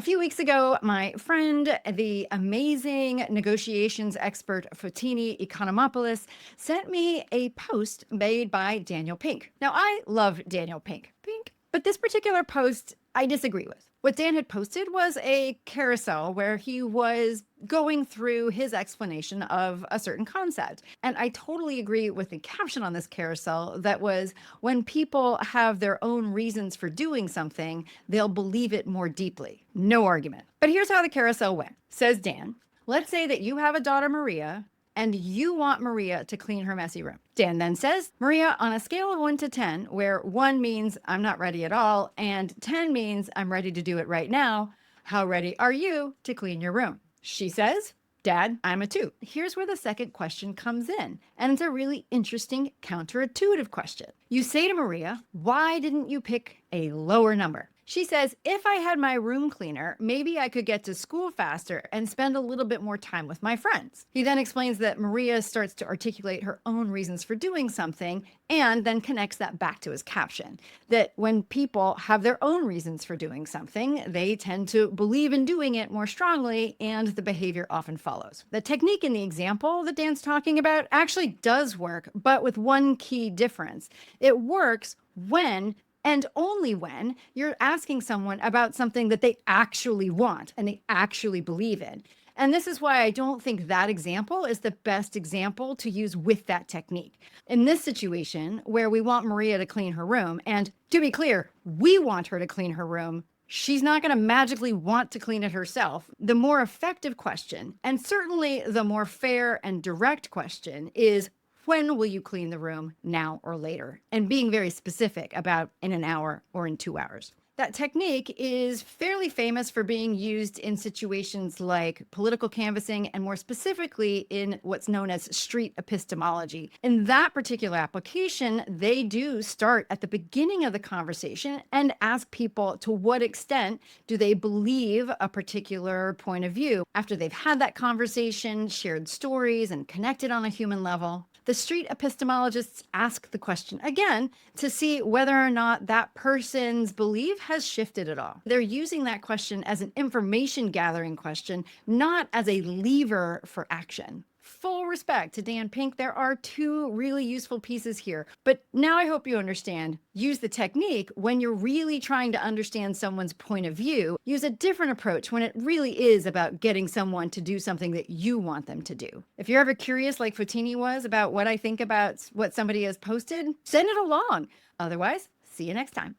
A few weeks ago, my friend, the amazing negotiations expert Fotini Economopoulos, sent me a post made by Daniel Pink. Now, I love Daniel Pink, but this particular post I disagree with. What Dan had posted was a carousel where he was going through his explanation of a certain concept. And I totally agree with the caption on this carousel that was, when people have their own reasons for doing something, they'll believe it more deeply. No argument. But here's how the carousel went. Says Dan, let's say that you have a daughter, Maria, and you want Maria to clean her messy room. Dan then says, Maria, on a scale of 1 to 10, where 1 means I'm not ready at all, and 10 means I'm ready to do it right now, how ready are you to clean your room? She says, Dad, I'm a 2. Here's where the second question comes in, and it's a really interesting counterintuitive question. You say to Maria, why didn't you pick a lower number? She says, if I had my room cleaner, maybe I could get to school faster and spend a little bit more time with my friends. He then explains that Maria starts to articulate her own reasons for doing something and then connects that back to his caption, that when people have their own reasons for doing something, they tend to believe in doing it more strongly and the behavior often follows. The technique in the example that Dan's talking about actually does work, but with one key difference. It works when and only when you're asking someone about something that they actually want and they actually believe in. And this is why I don't think that example is the best example to use with that technique. In this situation, where we want Maria to clean her room, and to be clear, we want her to clean her room, she's not going to magically want to clean it herself. The more effective question, and certainly the more fair and direct question, is when will you clean the room, now or later? And being very specific about in an hour or in 2 hours. That technique is fairly famous for being used in situations like political canvassing and more specifically in what's known as street epistemology. In that particular application, they do start at the beginning of the conversation and ask people to what extent do they believe a particular point of view. After they've had that conversation, shared stories, and connected on a human level, the street epistemologists ask the question again to see whether or not that person's belief has shifted at all. They're using that question as an information gathering question, not as a lever for action. Full respect to Dan Pink, there are 2 really useful pieces here. But now I hope you understand, use the technique when you're really trying to understand someone's point of view. Use a different approach when it really is about getting someone to do something that you want them to do. If you're ever curious, like Fotini was, about what I think about what somebody has posted, send it along. Otherwise, see you next time.